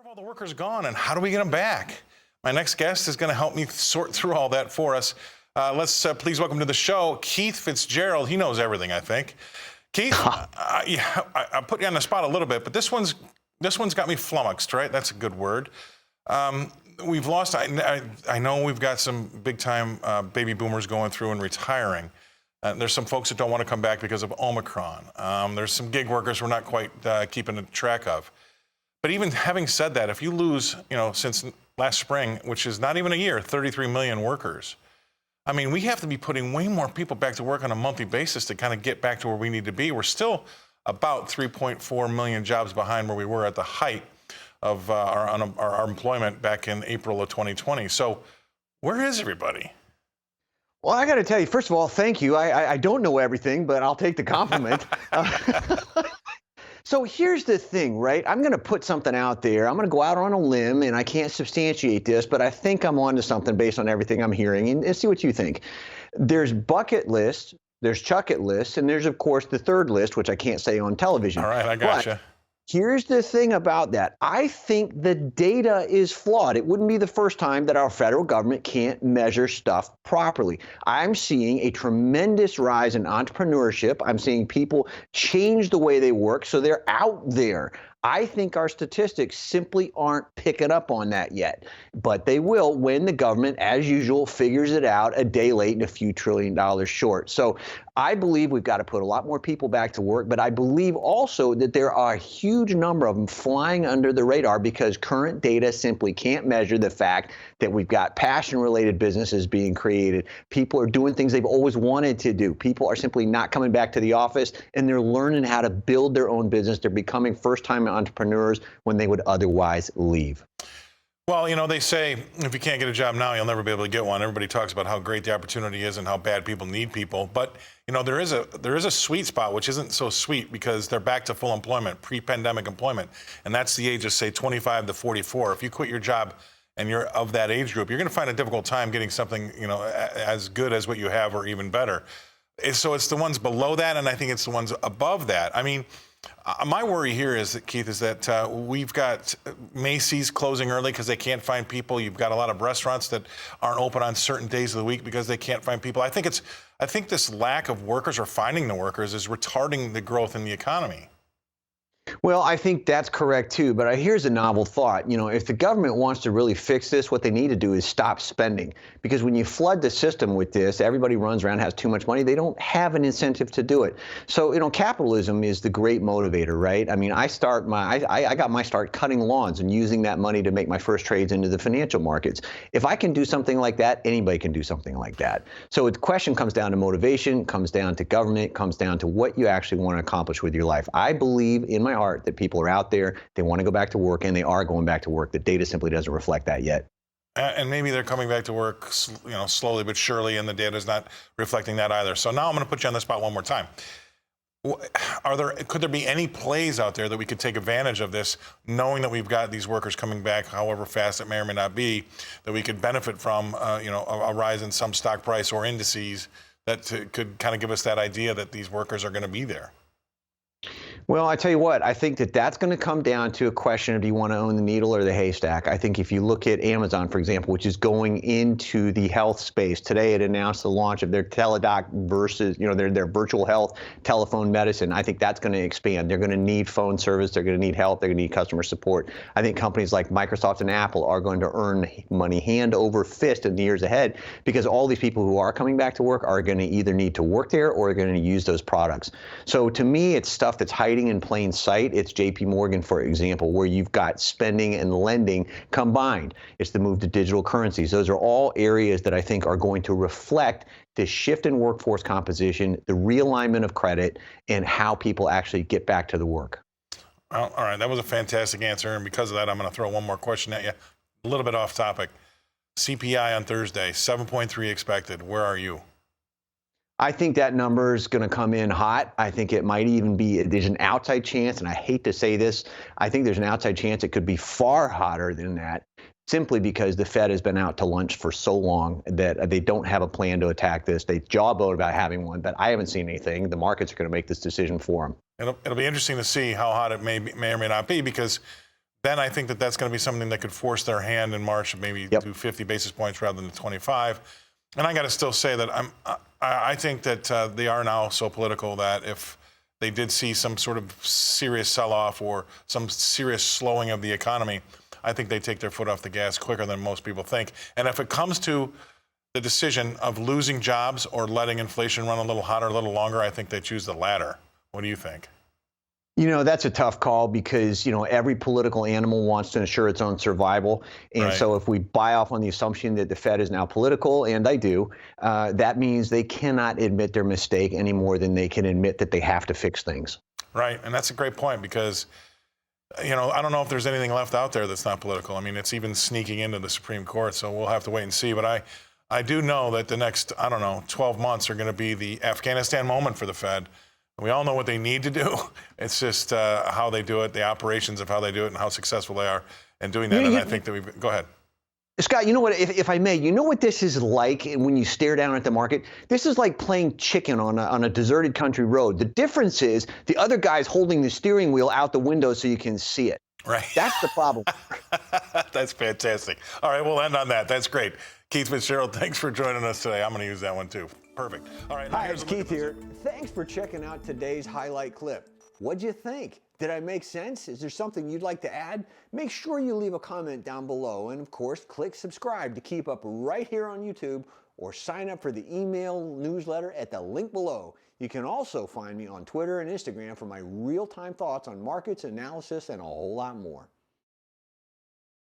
all the workers gone, and how do we get them back? My next guest is going to help me sort through all that for us. Let's please welcome to the show Keith Fitz-Gerald. He knows everything, I think. Keith, I put you on the spot a little bit, but this one's got me flummoxed, right? That's a good word. We've lost. I know we've got some big-time baby boomers going through and retiring. There's some folks that don't want to come back because of Omicron. There's some gig workers we're not quite keeping track of. But even having said that, if you lose, since last spring, which is not even a year, 33 million workers, I mean, we have to be putting way more people back to work on a monthly basis to kind of get back to where we need to be. We're still about 3.4 million jobs behind where we were at the height of our employment back in April of 2020. So where is everybody? Well, I got to tell you, first of all, thank you. I don't know everything, but I'll take the compliment. So here's the thing, right? I'm going to put something out there. I'm going to go out on a limb, and I can't substantiate this, but I think I'm onto something based on everything I'm hearing, and see what you think. There's bucket lists, there's chuck it lists, and there's, of course, the third list, which I can't say on television. All right, I gotcha. Here's the thing about that. I think the data is flawed. It wouldn't be the first time that our federal government can't measure stuff properly. I'm seeing a tremendous rise in entrepreneurship. I'm seeing people change the way they work, so they're out there. I think our statistics simply aren't picking up on that yet, but they will when the government, as usual, figures it out a day late and a few $1 trillion short. So I believe we've got to put a lot more people back to work, but I believe also that there are a huge number of them flying under the radar because current data simply can't measure the fact that we've got passion-related businesses being created. People are doing things they've always wanted to do. People are simply not coming back to the office, and they're learning how to build their own business. They're becoming first-time entrepreneurs when they would otherwise leave. Well, they say if you can't get a job now, you'll never be able to get one. Everybody talks about how great the opportunity is and how bad people need people. But, there is a sweet spot, which isn't so sweet because they're back to full employment, pre-pandemic employment. And that's the age of, say, 25 to 44. If you quit your job and you're of that age group, you're going to find a difficult time getting something, as good as what you have or even better. So it's the ones below that, and I think it's the ones above that. I mean, my worry here is, Keith, is that we've got Macy's closing early because they can't find people. You've got a lot of restaurants that aren't open on certain days of the week because they can't find people. I think this lack of workers or finding the workers is retarding the growth in the economy. Well, I think that's correct, too. But here's a novel thought. If the government wants to really fix this, what they need to do is stop spending. Because when you flood the system with this, everybody runs around, has too much money. They don't have an incentive to do it. So, capitalism is the great motivator, right? I mean, I got my start cutting lawns and using that money to make my first trades into the financial markets. If I can do something like that, anybody can do something like that. So the question comes down to motivation, comes down to government, comes down to what you actually want to accomplish with your life. I believe in my heart that people are out there, they want to go back to work, and they are going back to work. The data simply doesn't reflect that yet. And maybe they're coming back to work, slowly but surely, and the data is not reflecting that either. So now I'm going to put you on the spot one more time. Could there be any plays out there that we could take advantage of this, knowing that we've got these workers coming back, however fast it may or may not be, that we could benefit from, a rise in some stock price or indices that could kind of give us that idea that these workers are going to be there? Well, I tell you what, I think that's going to come down to a question of do you want to own the needle or the haystack? I think if you look at Amazon, for example, which is going into the health space, today it announced the launch of their teledoc versus, their virtual health telephone medicine. I think that's going to expand. They're going to need phone service. They're going to need help. They're going to need customer support. I think companies like Microsoft and Apple are going to earn money hand over fist in the years ahead because all these people who are coming back to work are going to either need to work there or are going to use those products. So to me, it's stuff that's hiding in plain sight. It's JP Morgan, for example, where you've got spending and lending combined. It's the move to digital currencies. Those are all areas that I think are going to reflect the shift in workforce composition, the realignment of credit, and how people actually get back to the work. Well, all right, that was a fantastic answer. And because of that, I'm going to throw one more question at you, a little bit off topic. CPI on Thursday, 7.3 expected. Where are you? I think that number is going to come in hot. I think it might even be, there's an outside chance, and I hate to say this, I think there's an outside chance it could be far hotter than that, simply because the Fed has been out to lunch for so long that they don't have a plan to attack this. They jawbone about having one, but I haven't seen anything. The markets are going to make this decision for them. It'll be interesting to see how hot it may or may not be, because then I think that that's going to be something that could force their hand in March, maybe do 50 basis points rather than the 25. And I got to still say that I think that they are now so political that if they did see some sort of serious sell-off or some serious slowing of the economy, I think they take their foot off the gas quicker than most people think. And if it comes to the decision of losing jobs or letting inflation run a little hotter, a little longer, I think they choose the latter. What do you think? That's a tough call because, every political animal wants to ensure its own survival. And so if we buy off on the assumption that the Fed is now political, and I do, that means they cannot admit their mistake any more than they can admit that they have to fix things. Right. And that's a great point because, I don't know if there's anything left out there that's not political. I mean, it's even sneaking into the Supreme Court, so we'll have to wait and see. But I do know that the next, 12 months are going to be the Afghanistan moment for the Fed. We all know what they need to do. It's just how they do it, the operations of how they do it, and how successful they are in doing that. And I think that go ahead. Scott, you know what, if I may, you know what this is like when you stare down at the market? This is like playing chicken on a deserted country road. The difference is the other guy's holding the steering wheel out the window so you can see it. Right. That's the problem. That's fantastic. All right, we'll end on that. That's great. Keith Fitz-Gerald, thanks for joining us today. I'm going to use that one too. Perfect. All right. Hi, it's Keith here. Thanks for checking out today's highlight clip. What'd you think? Did I make sense? Is there something you'd like to add? Make sure you leave a comment down below. And of course, click subscribe to keep up right here on YouTube or sign up for the email newsletter at the link below. You can also find me on Twitter and Instagram for my real-time thoughts on markets, analysis, and a whole lot more.